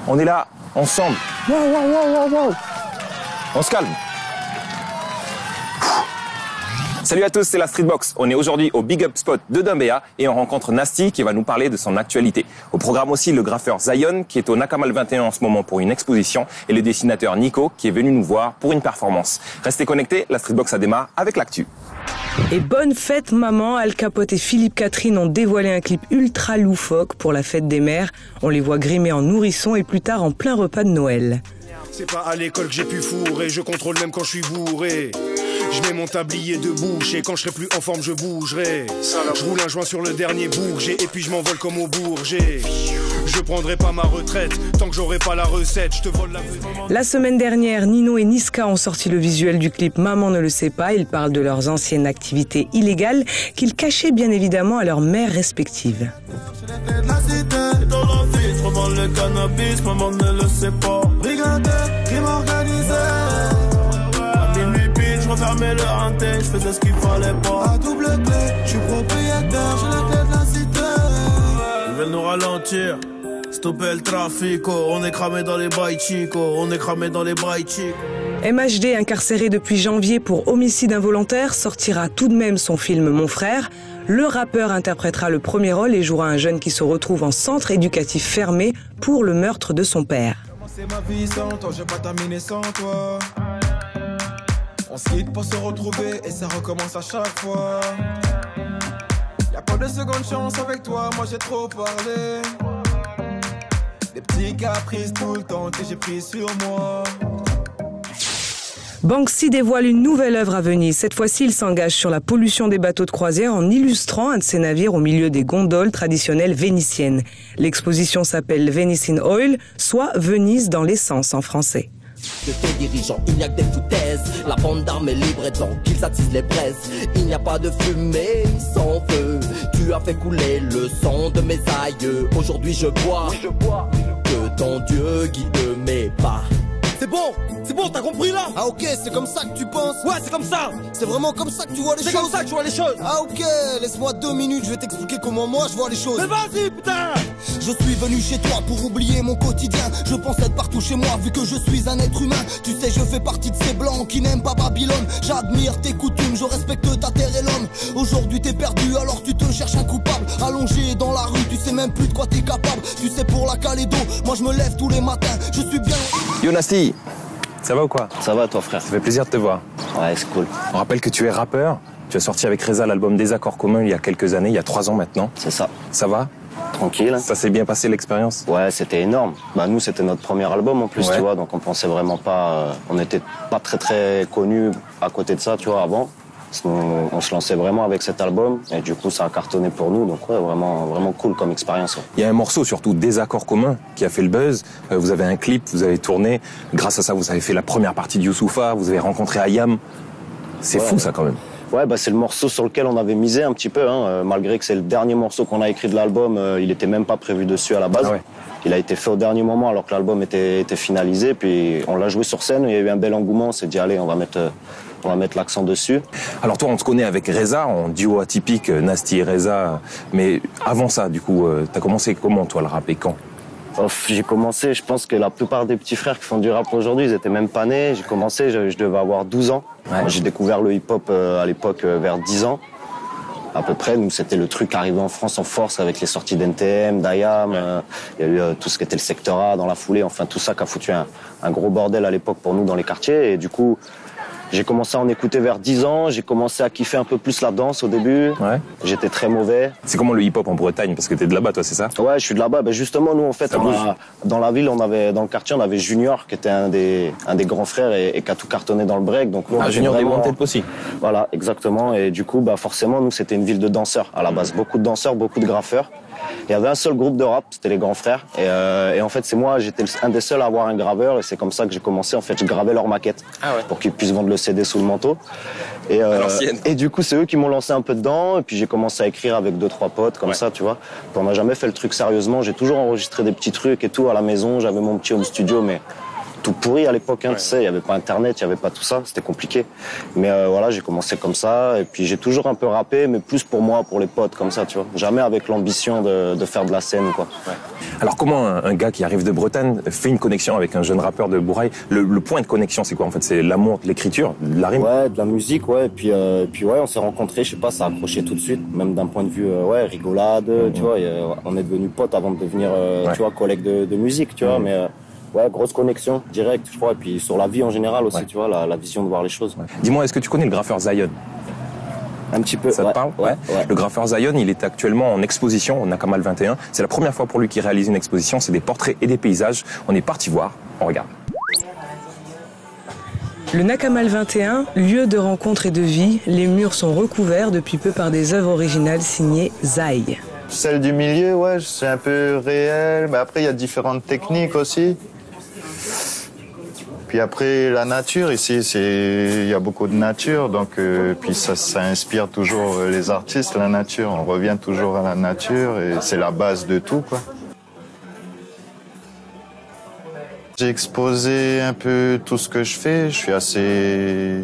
On est là, ensemble. Wow. On se calme. Salut à tous, c'est la Streetbox. On est aujourd'hui au Big Up Spot de Doumbéa et on rencontre Nasty qui va nous parler de son actualité. Au programme aussi le graffeur Zion qui est au Nakamal 21 en ce moment pour une exposition et le dessinateur Nico qui est venu nous voir pour une performance. Restez connectés, la Streetbox ça démarre avec l'actu. Et bonne fête maman, Al Capote et Philippe Catherine ont dévoilé un clip ultra loufoque pour la fête des mères. On les voit grimés en nourrissons et plus tard en plein repas de Noël. C'est pas à l'école que j'ai pu fourrer, je contrôle même quand je suis bourré. Je mets mon tablier de bouche et quand je serai plus en forme je bougerai. Je roule un joint sur le dernier bourget et puis je m'envole comme au Bourget. Je prendrai pas ma retraite tant que j'aurai pas la recette. Je te vole la vedette. La semaine dernière, Nino et Niska ont sorti le visuel du clip Maman ne le sait pas. Ils parlent de leurs anciennes activités illégales qu'ils cachaient bien évidemment à leurs mères respectives. Le cannabis, maman ne le sait pas. Brigade, crime organisé. À minuit pile, je refermais le hanté, je faisais ce qu'il fallait pas. À double clé, je suis propriétaire, j'ai les clés de la cité. Ils veulent nous ralentir, stopper le trafic. On est cramé dans les bails chico, on est cramé dans les bails chico. MHD, incarcéré depuis janvier pour homicide involontaire, sortira tout de même son film Mon frère. Le rappeur interprétera le premier rôle et jouera un jeune qui se retrouve en centre éducatif fermé pour le meurtre de son père. C'est ma vie sans toi, je vais pas terminer sans toi. On se quitte pour se retrouver et ça recommence à chaque fois. Y'a pas de seconde chance avec toi, moi j'ai trop parlé. Des petits caprices tout le temps que j'ai pris sur moi. Banksy dévoile une nouvelle œuvre à Venise. Cette fois-ci, il s'engage sur la pollution des bateaux de croisière en illustrant un de ses navires au milieu des gondoles traditionnelles vénitiennes. L'exposition s'appelle Venice in Oil, soit Venise dans l'essence en français. De tes dirigeants, il n'y a que des foutaises. La bande d'armes est libre et donc qu'ils attisent les braises. Il n'y a pas de fumée sans feu. Tu as fait couler le sang de mes aïeux. Aujourd'hui je bois que ton Dieu guide mes pas. C'est bon, t'as compris là? Ah ok, c'est comme ça que tu penses? Ouais, c'est comme ça. C'est vraiment comme ça que tu vois les choses? C'est comme ça que tu vois les choses. Ah ok, laisse-moi 2 minutes, je vais t'expliquer comment moi je vois les choses. Mais vas-y, putain! Je suis venu chez toi pour oublier mon quotidien. Je pense être partout chez moi vu que je suis un être humain. Tu sais, je fais partie de ces blancs qui n'aiment pas Babylone. J'admire tes coutumes, je respecte ta terre et l'homme. Aujourd'hui t'es perdu alors tu te cherches un coupable. Allongé dans la rue, tu sais même plus de quoi t'es capable. Tu sais, pour la Calédo, moi je me lève tous les matins. Je suis bien... Yo Nasty, ça va ou quoi? Ça va toi frère? Ça fait plaisir de te voir. Ouais, c'est cool. On rappelle que tu es rappeur. Tu as sorti avec Reza l'album Désaccords communs il y a quelques années, il y a 3 ans maintenant. C'est ça. Ça va? Tranquille. Ça s'est bien passé l'expérience? Ouais, c'était énorme. Bah nous, c'était notre premier album en plus, ouais. Tu vois, donc on pensait vraiment pas... on n'était pas très connus à côté de ça, tu vois, avant. On se lançait vraiment avec cet album et du coup ça a cartonné pour nous, donc ouais, vraiment cool comme expérience. Ouais. Il y a un morceau surtout, Désaccords communs, qui a fait le buzz. Vous avez un clip, vous avez tourné. Grâce à ça, vous avez fait la première partie de Youssoupha, vous avez rencontré Ayam. C'est fou ça quand même. Ouais, bah c'est le morceau sur lequel on avait misé un petit peu, hein. Malgré que c'est le dernier morceau qu'on a écrit de l'album, il était même pas prévu dessus à la base. Ah ouais. Il a été fait au dernier moment alors que l'album était finalisé, puis on l'a joué sur scène, il y a eu un bel engouement, on s'est dit allez, on va mettre l'accent dessus. Alors toi, on te connaît avec Reza, en duo atypique, Nasty et Reza, mais avant ça, du coup, t'as commencé comment toi le rap et quand? J'ai commencé, je pense que la plupart des petits frères qui font du rap aujourd'hui, ils étaient même pas nés. J'ai commencé, je devais avoir 12 ans. Ouais. J'ai découvert le hip-hop à l'époque vers 10 ans. À peu près, nous c'était le truc arrivé en France en force avec les sorties d'NTM, d'Ayam, il y a eu tout ce qui était le secteur A dans la foulée, enfin tout ça qui a foutu un gros bordel à l'époque pour nous dans les quartiers. Et du coup, j'ai commencé à en écouter vers 10 ans, j'ai commencé à kiffer un peu plus la danse au début. Ouais. J'étais très mauvais. C'est comment le hip-hop en Bretagne? Parce que t'es de là-bas, toi, c'est ça? Ouais, je suis de là-bas. Ben justement, nous, en fait, dans la ville, dans le quartier, on avait Junior, qui était un des grands frères et qui a tout cartonné dans le break. Donc, nous, Junior des Wanted aussi. Voilà, exactement. Et du coup, forcément, nous, c'était une ville de danseurs. À la base, beaucoup de danseurs, beaucoup de graffeurs. Il y avait un seul groupe de rap, c'était les grands frères. Et en fait, c'est moi, j'étais un des seuls à avoir un graveur. Et c'est comme ça que j'ai commencé. En fait, je gravais leurs maquettes pour qu'ils puissent vendre le CD sous le manteau. Et du coup, c'est eux qui m'ont lancé un peu dedans. Et puis, j'ai commencé à écrire avec 2-3 potes, comme ça, tu vois. Puis, on n'a jamais fait le truc sérieusement. J'ai toujours enregistré des petits trucs et tout à la maison. J'avais mon petit home studio, mais tout pourri à l'époque, hein, tu sais, il y avait pas internet, il y avait pas tout ça, c'était compliqué. Mais voilà, j'ai commencé comme ça et puis j'ai toujours un peu rappé, mais plus pour moi, pour les potes comme ça, tu vois. Jamais avec l'ambition de faire de la scène ou quoi. Ouais. Alors comment un gars qui arrive de Bretagne fait une connexion avec un jeune rappeur de Bourail? Le point de connexion, c'est quoi en fait? C'est l'amour de l'écriture, de la rime? Ouais, de la musique, ouais. Et puis ouais, on s'est rencontrés, je sais pas, ça a accroché tout de suite, même d'un point de vue, ouais, rigolade, tu vois. On est devenus potes avant de devenir, tu vois, collègues de musique, tu vois. Mais ouais, grosse connexion, directe, je crois. Et puis sur la vie en général aussi, tu vois, la vision de voir les choses. Ouais. Dis-moi, est-ce que tu connais le graffeur Zion? Un petit peu. Ça te parle? Ouais. Le graffeur Zion, il est actuellement en exposition au Nakamal 21. C'est la première fois pour lui qu'il réalise une exposition. C'est des portraits et des paysages. On est parti voir. On regarde. Le Nakamal 21, lieu de rencontre et de vie, les murs sont recouverts depuis peu par des œuvres originales signées Zai. Celle du milieu, ouais, c'est un peu réel. Mais après, il y a différentes techniques aussi. Puis après, la nature, ici, il y a beaucoup de nature. Donc, puis ça inspire toujours les artistes, la nature. On revient toujours à la nature et c'est la base de tout, quoi. J'ai exposé un peu tout ce que je fais. Je suis assez...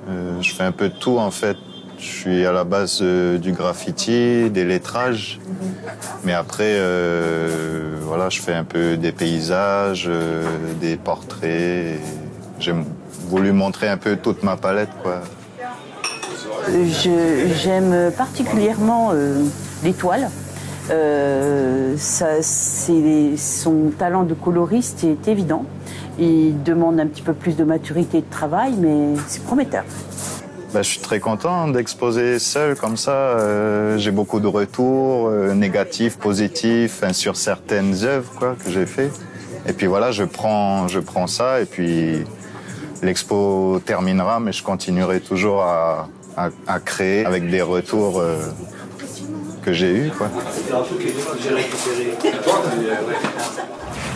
je fais un peu de tout, en fait. Je suis à la base du graffiti, des lettrages. Mais après, voilà, je fais un peu des paysages, des portraits. J'ai voulu montrer un peu toute ma palette, quoi. J'aime particulièrement l'étoile. Son talent de coloriste est évident. Il demande un petit peu plus de maturité et de travail, mais c'est prometteur. Je suis très content d'exposer seul comme ça. J'ai beaucoup de retours négatifs, positifs, sur certaines œuvres quoi, que j'ai fait. Et puis voilà, je prends ça et puis l'expo terminera, mais je continuerai toujours à créer avec des retours que j'ai eus, quoi.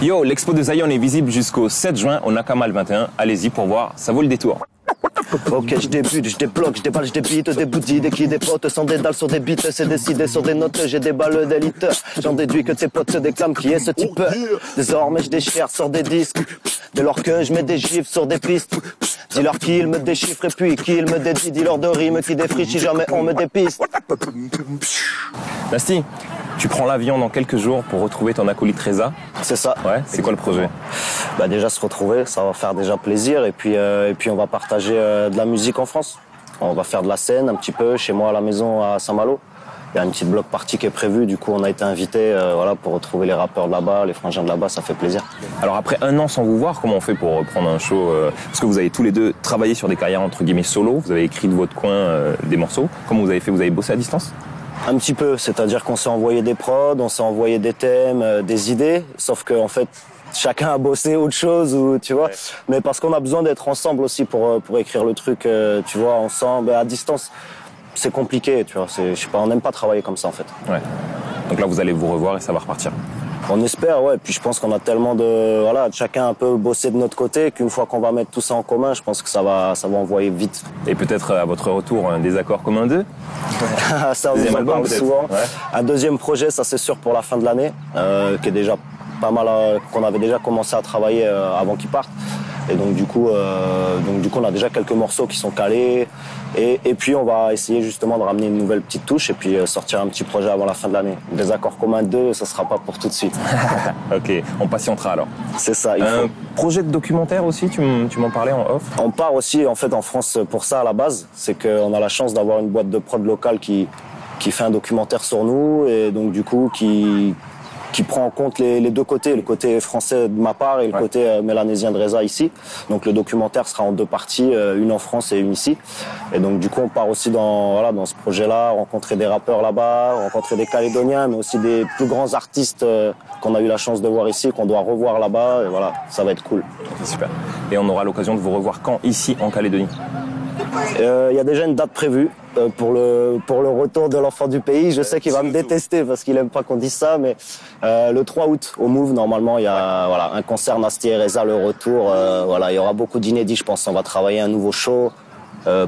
Yo, l'expo de Zion est visible jusqu'au 7 juin au Nakamal 21. Allez-y pour voir, ça vaut le détour. Ok, je débute, je débloque, je déballe, je débite, des bouddhis, des qui, des potes, sans des dalles sur des beats, c'est décidé sur des notes, j'ai des balles d'élite. J'en déduis que tes potes se déclament qui est ce type. Désormais je déchire sur des disques, dès lors que je mets des gifs sur des pistes. Dis-leur qu'ils me déchiffrent et puis qu'ils me dédient, dis-leur de rimes qui défrichent si jamais on me dépiste. Nasty, tu prends l'avion dans quelques jours pour retrouver ton acolyte Reza. C'est ça. Ouais, c'est quoi le projet? Déjà se retrouver, ça va faire déjà plaisir et puis on va partager de la musique en France. On va faire de la scène un petit peu chez moi à la maison à Saint-Malo. Il y a une petite bloc party qui est prévue, du coup on a été invités voilà, pour retrouver les rappeurs de là-bas, les frangins de là-bas, ça fait plaisir. Alors après un an sans vous voir, comment on fait pour prendre un show parce que vous avez tous les deux travaillé sur des carrières entre guillemets solo, vous avez écrit de votre coin des morceaux. Comment vous avez fait? Vous avez bossé à distance? Un petit peu, c'est-à-dire qu'on s'est envoyé des prods, on s'est envoyé des thèmes, des idées, sauf qu'en fait chacun a bossé autre chose, ou tu vois. Ouais. Mais parce qu'on a besoin d'être ensemble aussi pour écrire le truc, tu vois, ensemble, à distance. C'est compliqué, tu vois. Je sais pas, on n'aime pas travailler comme ça en fait. Ouais. Donc là, vous allez vous revoir et ça va repartir. On espère, ouais. Puis je pense qu'on a tellement voilà, chacun un peu bossé de notre côté qu'une fois qu'on va mettre tout ça en commun, je pense que ça va envoyer vite. Et peut-être à votre retour un désaccord commun d'eux. Ça, on en parle souvent. Ouais. Un deuxième projet, ça c'est sûr pour la fin de l'année, qui est déjà pas mal, qu'on avait déjà commencé à travailler avant qu'ils partent. Et donc du coup, on a déjà quelques morceaux qui sont calés. Et puis on va essayer justement de ramener une nouvelle petite touche et puis sortir un petit projet avant la fin de l'année. Des accords communs 2, ça sera pas pour tout de suite. Ok, on patientera alors. C'est ça. Un projet de documentaire aussi, tu m'en parlais en off. On part aussi en fait en France pour ça à la base. C'est qu'on a la chance d'avoir une boîte de prod locale qui fait un documentaire sur nous et donc du coup qui prend en compte les deux côtés, le côté français de ma part et le côté mélanésien de Reza ici. Donc le documentaire sera en deux parties, une en France et une ici. Et donc du coup on part aussi dans ce projet-là, rencontrer des rappeurs là-bas, rencontrer des Calédoniens, mais aussi des plus grands artistes qu'on a eu la chance de voir ici, qu'on doit revoir là-bas. Et voilà, ça va être cool. Super. Et on aura l'occasion de vous revoir quand ici en Calédonie? Il y a déjà une date prévue pour le retour de l'enfant du pays. Je sais qu'il va me détester parce qu'il aime pas qu'on dise ça, mais le 3 août au Move, normalement, il y a un concert Nasty et Reza, le retour. Il y aura beaucoup d'inédits, je pense. On va travailler un nouveau show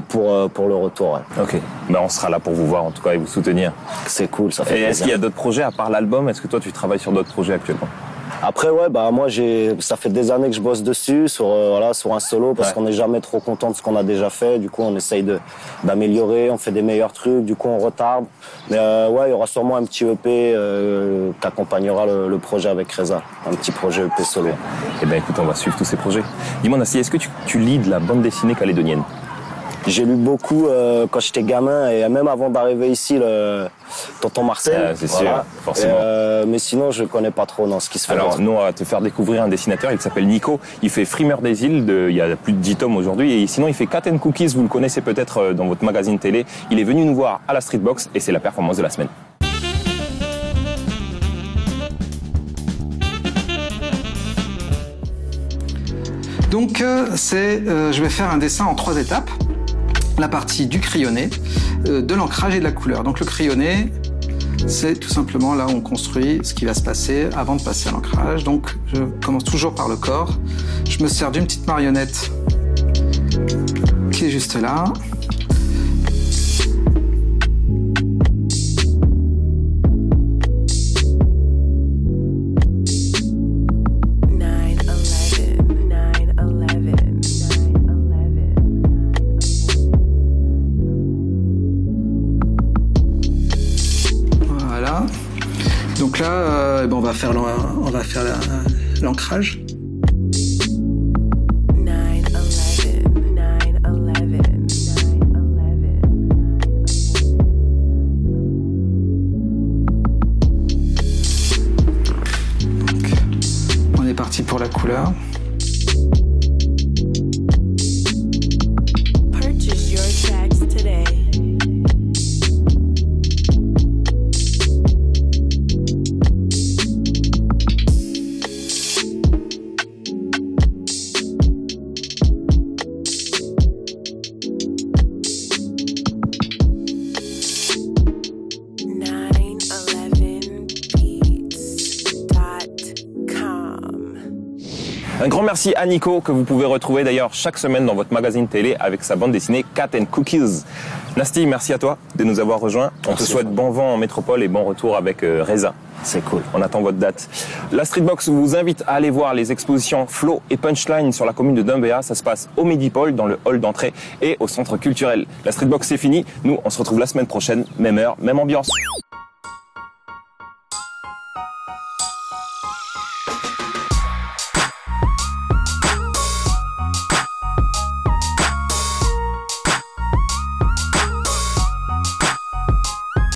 pour le retour. Ouais. Ok, on sera là pour vous voir en tout cas et vous soutenir. C'est cool, ça fait plaisir. Est-ce qu'il y a d'autres projets à part l'album? Est-ce que toi tu travailles sur d'autres projets actuellement? Après, ouais, bah moi, ça fait des années que je bosse dessus, sur un solo, parce qu'on n'est jamais trop content de ce qu'on a déjà fait. Du coup, on essaye d'améliorer, on fait des meilleurs trucs, du coup, on retarde. Mais ouais, il y aura sûrement un petit EP qui accompagnera le projet avec Reza. Un petit projet EP solo. Eh ben écoute, on va suivre tous ces projets. Dis-moi, Nasty, est-ce que tu lis de la bande dessinée calédonienne? J'ai lu beaucoup quand j'étais gamin et même avant d'arriver ici, le Tonton Marcel. C'est sûr, forcément. Mais sinon, je connais pas trop ce qui se fait. Alors, nous, on va te faire découvrir un dessinateur, il s'appelle Nico. Il fait Frimeur des îles, il y a plus de 10 tomes aujourd'hui. Et sinon, il fait Cat and Cookies, vous le connaissez peut-être dans votre magazine télé. Il est venu nous voir à la Streetbox et c'est la performance de la semaine. Donc, je vais faire un dessin en 3 étapes. La partie du crayonné, de l'ancrage et de la couleur. Donc le crayonné, c'est tout simplement là où on construit ce qui va se passer avant de passer à l'ancrage. Donc je commence toujours par le corps. Je me sers d'une petite marionnette qui est juste là. Donc là, on va faire l'ancrage. On est parti pour la couleur. Un grand merci à Nico, que vous pouvez retrouver d'ailleurs chaque semaine dans votre magazine télé avec sa bande dessinée Cat and Cookies. Nasty, merci à toi de nous avoir rejoints. On te souhaite bon vent en métropole et bon retour avec Reza. C'est cool. On attend votre date. La Streetbox vous invite à aller voir les expositions Flow et Punchline sur la commune de Dumbéa. Ça se passe au Midi-Pôle, dans le hall d'entrée et au centre culturel. La Streetbox, c'est fini. Nous, on se retrouve la semaine prochaine, même heure, même ambiance.